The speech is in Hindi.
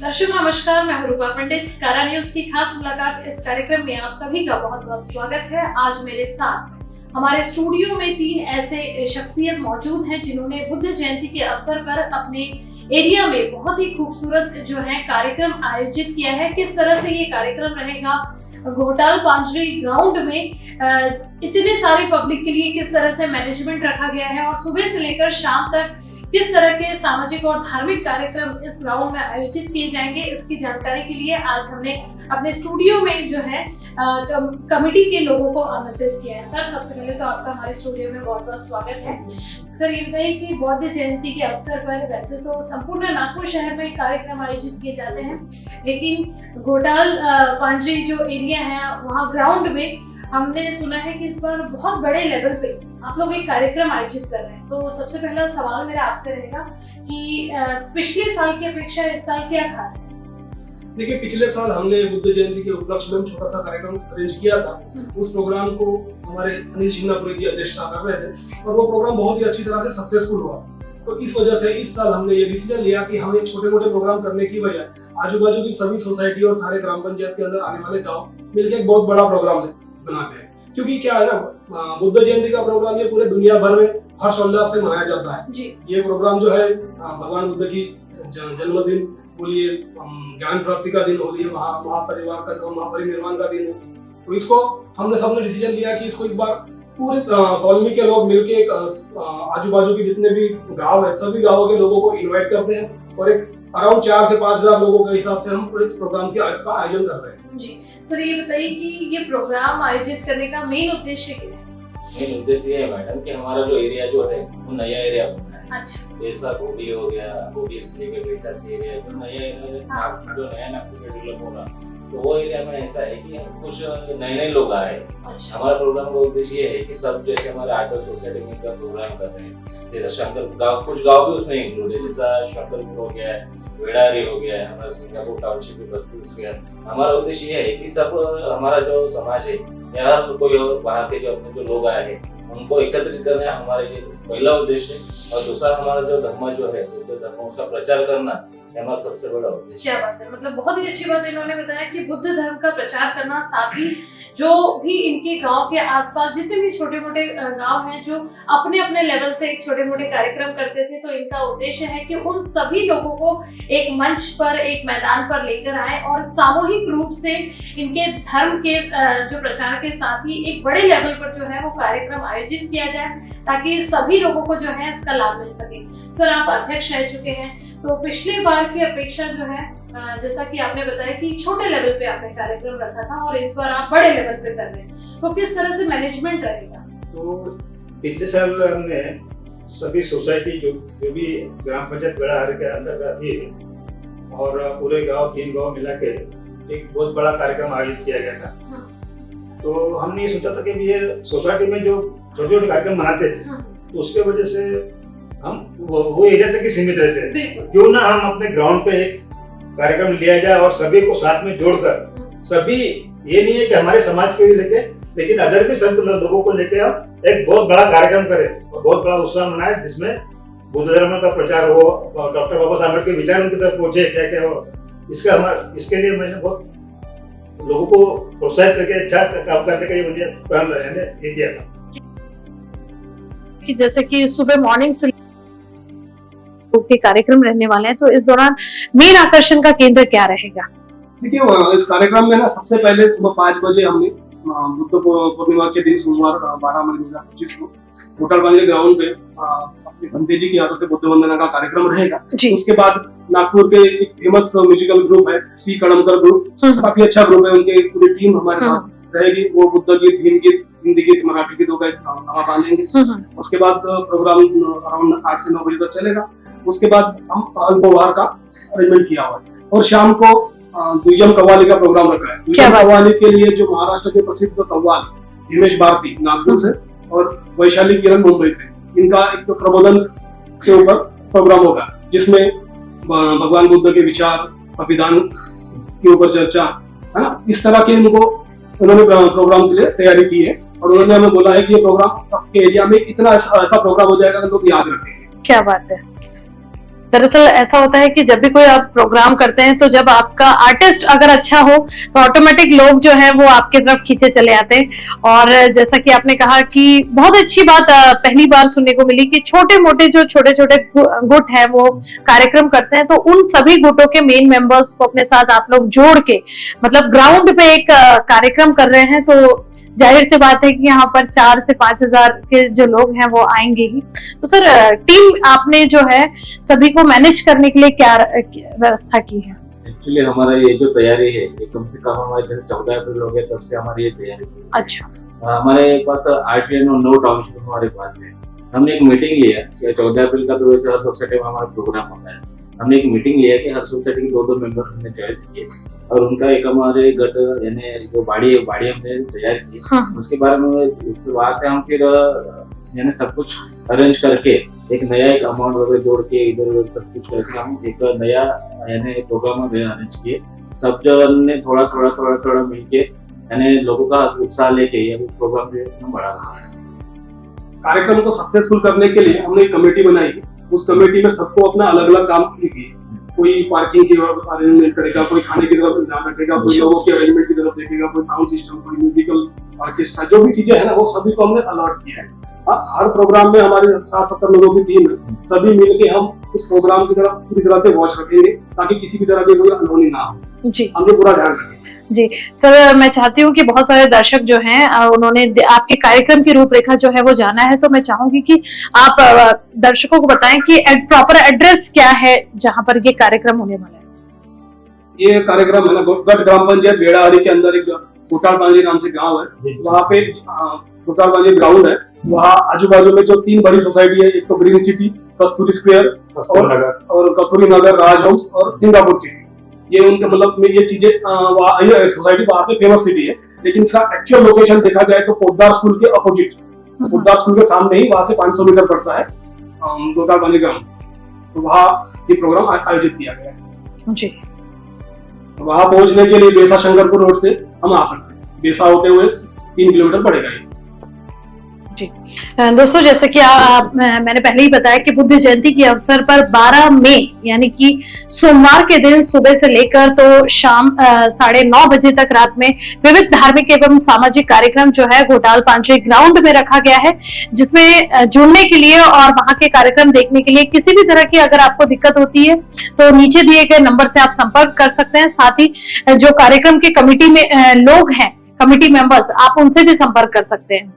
दर्शकों नमस्कार, मैं हूं रूपा पंडित। कारा न्यूज की खास मुलाकात इस कार्यक्रम में आप सभी का बहुत बहुत स्वागत है। आज मेरे साथ हमारे स्टूडियो में 3 ऐसे शख्सियत मौजूद हैं जिन्होंने बुद्ध जयंती के अवसर पर अपने एरिया में बहुत ही खूबसूरत जो है कार्यक्रम आयोजित किया है। किस तरह से ये कार्यक्रम रहेगा, घोटाल पांजरी ग्राउंड में इतने सारे पब्लिक के लिए किस तरह से मैनेजमेंट रखा गया है और सुबह से लेकर शाम तक किस तरह के सामाजिक और धार्मिक कार्यक्रम इस ग्राउंड में आयोजित किए जाएंगे, इसकी जानकारी के लिए आज हमने अपने स्टूडियो में जो है कमेटी के लोगों को आमंत्रित किया है। सर, सबसे पहले तो आपका हमारे स्टूडियो में बहुत बहुत स्वागत है। सर, ये बताइए कि बौद्ध जयंती के अवसर पर वैसे तो संपूर्ण नागपुर शहर में कार्यक्रम आयोजित किए जाते हैं, लेकिन घोटाल पांजरी जो एरिया है वहाँ ग्राउंड में हमने सुना है कि इस बार बहुत बड़े लेवल पे आप लोग एक कार्यक्रम आयोजित कर रहे हैं। तो सबसे पहला सवाल मेरा आपसे रहेगा कि पिछले साल की अपेक्षा इस साल क्या खास है? देखिए, पिछले साल हमने बुद्ध जयंती के उपलक्ष्य में छोटा सा कार्यक्रम अरेंज किया था। उस प्रोग्राम को हमारे अनिल सिन्हापुरी जी अध्यक्षता कर रहे थे और वो प्रोग्राम बहुत ही अच्छी तरह से सक्सेसफुल हुआ। तो इस वजह से इस साल हमने ये डिसीजन लिया कि हमें छोटे मोटे प्रोग्राम करने की बजाय आजू बाजू की सभी सोसाइटी और सारे ग्राम पंचायत के अंदर आने वाले गाँव मिलकर एक बहुत बड़ा प्रोग्राम बनाते हैं। क्योंकि क्या है ना, बुद्ध जयंती का प्रोग्राम ये पूरे दुनिया भर में हर्षोल्लास से मनाया जाता है जी। ये प्रोग्राम जो है भगवान बुद्ध की जन्मदिन बोलिए, ज्ञान प्राप्ति का दिन बोलिए, महापरिवार का महापरिनिर्वाण का दिन हो। तो इसको हमने सबने डिसीजन लिया कि इसको इस बार पूरे कॉलोनी के लोग मिलके आजू बाजू के जितने भी गांव है सभी गांवों के लोगों को इनवाइट करते हैं और एक अराउंड 4 से 5 हजार लोगों के हिसाब से हम पूरे इस प्रोग्राम के आयोजन कर रहे हैं जी। सर, ये बताइए कि ये प्रोग्राम आयोजित करने का मेन उद्देश्य क्या है? मेन उद्देश्य ये है मैडम कि हमारा जो एरिया जो है वो नया एरिया बनना है। अच्छा। जैसा गोभी हो गया, गोभी से लेकर वैसा से एरिया जो नया नागपुर जो नया नागपुर का डेवलप होगा, तो वो एरिया में ऐसा है कि कुछ नए लोग आ रहे हैं। अच्छा। हमारा प्रोग्राम का उद्देश्य ये है कि सब जैसे हमारे आर्ट सोसाइटी में का प्रोग्राम कर रहे हैं, जैसे शंकर गाँव, कुछ गाँव भी उसमें इंक्लूड है, जैसा शंकरपुर हो गया, वेड़ारी हो गया, हमारा सिंगापुर टाउनशिप में बस्ती हो गया। हमारा उद्देश्य ये है कि सब हमारा जो समाज है या हर कोई वहाँ के जो अपने जो लोग आए हैं उनको एकत्रित करना हमारे लिए पहला उद्देश्य है। और दूसरा हमारा जो धर्म जो है बुद्ध धर्म उसका प्रचार करना हमारा सबसे बड़ा उद्देश्य। क्या बात है, मतलब बहुत ही अच्छी बात इन्होंने बताया कि बुद्ध धर्म का प्रचार करना, साथ ही जो भी इनके गांव के आसपास जितने भी छोटे मोटे गांव हैं जो अपने अपने लेवल से एक छोटे मोटे कार्यक्रम करते थे, तो इनका उद्देश्य है कि उन सभी लोगों को एक मंच पर, एक मैदान पर लेकर आए और सामूहिक रूप से इनके धर्म के जो प्रचार के साथ ही एक बड़े लेवल पर जो है वो कार्यक्रम आयोजित किया जाए ताकि सभी लोगों को जो है इसका लाभ मिल सके। सर, आप अध्यक्ष रह चुके हैं, तो पिछले बार की अपेक्षा जो है जैसा कि आपने बताया कि छोटे लेवल पे आपने कार्यक्रम रखा था और इस बार आप बड़े लेवल पे कर रहे हैं, तो किस तरह से मैनेजमेंट रहेगा? तो पिछले साल हमने सभी सोसाइटी जो भी ग्राम पंचायत बेड़ाहर के अंतर्गत थी और पूरे गांव 3 गांव मिला के एक बहुत बड़ा कार्यक्रम आयोजित किया गया था। तो हमने ये सोचा था कि ये सोसाइटी में जो छोटे छोटे कार्यक्रम मनाते हैं तो उसके वजह से हम वो एरिया तक ही सीमित रहते हैं, क्यों ना हम अपने ग्राउंड पे एक कार्यक्रम लिया जाए और सभी को साथ में जोड़कर, सभी ये नहीं है कि हमारे समाज के लेके, लेकिन अदर भी सब लोगों को लेके हम एक बहुत बड़ा कार्यक्रम करें और बहुत बड़ा उत्साह मनाए जिसमें बुद्ध धर्म का प्रचार हो, डॉक्टर बाबा साहब के विचार उनकी तरफ पहुंचे, क्या क्या हो। इसके लिए मैंने बहुत लोगों को प्रोत्साहित करके अच्छा काम करने का ये प्लान ये किया था कि जैसे कि सुबह मॉर्निंग से के कार्यक्रम रहने वाले हैं, तो इस दौरान मेन आकर्षण का केंद्र क्या रहेगा? देखिए, इस कार्यक्रम में ना सबसे पहले सुबह 5 बजे हमने बुद्ध पूर्णिमा के दिन सोमवार 12 मई 2025 को घोटाल पांजरी ग्राउंड पे अपने भंते जी की यादों से बुद्ध वंदना का कार्यक्रम रहेगा। उसके बाद नागपुर के एक फेमस म्यूजिकल ग्रुप है पी कड़मकर ग्रुप, काफी अच्छा ग्रुप है, उनकी पूरी टीम हमारे साथ रहेगी। वो बुद्ध गीत, भीम गीत, हिंदी गीत, मराठी गीतों का समा बांधेंगे। उसके बाद प्रोग्राम अराउंड 8 से 9 बजे तक चलेगा। उसके बाद हम अल्पोहार का अरेंजमेंट किया हुआ है और शाम को दुय्यम कव्वाली का प्रोग्राम रखा है। दुय्यम कव्वाली के लिए जो महाराष्ट्र के प्रसिद्ध कव्वाल हिमेश भारती नागपुर से और वैशाली किरण मुंबई से, इनका एक प्रबोधन के ऊपर प्रोग्राम होगा जिसमें भगवान बुद्ध के विचार, संविधान के ऊपर चर्चा है ना, इस तरह के उन्होंने प्रोग्राम के लिए तैयारी की है और उन्होंने हमें बोला है कि ये प्रोग्राम आपके एरिया में इतना ऐसा प्रोग्राम हो जाएगा कि लोग याद रखेंगे। क्या बात है। दरअसल ऐसा होता है कि जब भी कोई आप प्रोग्राम करते हैं तो जब आपका आर्टिस्ट अगर अच्छा हो तो ऑटोमेटिक लोग जो है वो आपके तरफ खींचे चले आते हैं। और जैसा कि आपने कहा कि बहुत अच्छी बात पहली बार सुनने को मिली कि छोटे मोटे जो छोटे छोटे गुट है वो कार्यक्रम करते हैं, तो उन सभी गुटों के मेन मेंबर्स को अपने साथ आप लोग जोड़ के मतलब ग्राउंड पे एक कार्यक्रम कर रहे हैं, तो जाहिर सी बात है कि यहाँ पर 4 से 5 हजार के जो लोग हैं वो आएंगे ही। तो सर टीम आपने जो है सभी को मैनेज करने के लिए क्या व्यवस्था की है? एक्चुअली हमारा ये जो तैयारी है ये कम से कम हमारे जैसे 14 अप्रैल हो गया तब से हमारी ये तैयारी है। अच्छा, हमारे पास 8 और 9 टाउनशिप हमारे पास है। हमने एक मीटिंग लिया कि 14 अप्रैल का तो वैसे हर सोसाइटी में हमारा प्रोग्राम होता है। हमने एक मीटिंग लिया कि हर सोसाइटी के 2-2 मेंबर हमने चॉइस किए और उनका एक हमारे गट यानी जो बाड़ी हमने तैयार की। हाँ। उसके बारे में वहाँ से हम फिर यानी सब कुछ अरेंज करके एक नया एक अमाउंट वगैरह जोड़ के इधर सब कुछ करके हम एक नया यानी प्रोग्राम अरेंज किए। सब जन ने थोड़ा मिलके यानी लोगों का उत्साह लेके ये प्रोग्राम बढ़ा रहा है। कार्यक्रम को सक्सेसफुल करने के लिए हमने एक कमेटी बनाई। उस कमेटी में सबको अपना अलग अलग काम दिए। कोई पार्किंग की अरेंजमेंट करेगा, कोई खाने की तरफ ध्यान रखेगा, कोई लोगों के अरेंजमेंट की तरफ देखेगा, कोई साउंड सिस्टम, कोई म्यूजिकल ऑर्केस्ट्रा, जो भी चीजें है ना वो सभी को हमने अलॉट किया है। हर प्रोग्राम में हमारे 60-70 लोगों की टीम है, सभी मिलके हम उस प्रोग्राम की तरफ पूरी तरह से वॉच रखेंगे ताकि किसी भी तरह की कोई अनहोनी ना हो। जी, हमने पूरा ध्यान रखेंगे। जी सर, मैं चाहती हूँ कि बहुत सारे दर्शक जो हैं उन्होंने आपके कार्यक्रम की रूपरेखा जो है वो जाना है, तो मैं चाहूंगी कि आप दर्शकों को बताएं कि प्रॉपर एड्रेस क्या है जहां पर ये कार्यक्रम होने वाला है। ये कार्यक्रम है ना गट ग्राम पंचायत बेड़ाहरी के अंदर एक कोटाल पांजरी नाम से गांव है, वहाँ पे कोटाल पांजरी ग्राउंड है। वहाँ आजू बाजू में जो 3 बड़ी सोसाइटी है, एक तो ग्रीन सिटी, कस्तूरी स्क्वायर और कस्तूरी नगर, राजहंस और सिंगापुर सिटी, ये उनके मतलब में ये चीजें सोसाइटी वहाँ पे फेमस सिटी है। लेकिन इसका एक्चुअल लोकेशन देखा जाए तो पोद्दार स्कूल के अपोजिट, पोद्दार स्कूल के सामने ही, वहाँ से 500 मीटर पड़ता है कोटाल पांजरी ग्राम। तो वहाँ ये प्रोग्राम आयोजित किया गया है। जी, वहाँ पहुंचने के लिए बेसा शंकरपुर रोड से हम आ सकते हैं। बेसा होते हुए 3 किलोमीटर पड़ेगा ये। जी दोस्तों, जैसे कि मैंने पहले ही बताया कि बुद्ध जयंती के अवसर पर 12 मई यानी कि सोमवार के दिन सुबह से लेकर तो शाम 9:30 बजे तक रात में विविध धार्मिक एवं सामाजिक कार्यक्रम जो है घोटाल पांजरी ग्राउंड में रखा गया है, जिसमें जुड़ने के लिए और वहां के कार्यक्रम देखने के लिए किसी भी तरह की अगर आपको दिक्कत होती है तो नीचे दिए गए नंबर से आप संपर्क कर सकते हैं। साथ ही जो कार्यक्रम के कमेटी में लोग हैं, कमेटी मेंबर्स, आप उनसे भी संपर्क कर सकते हैं।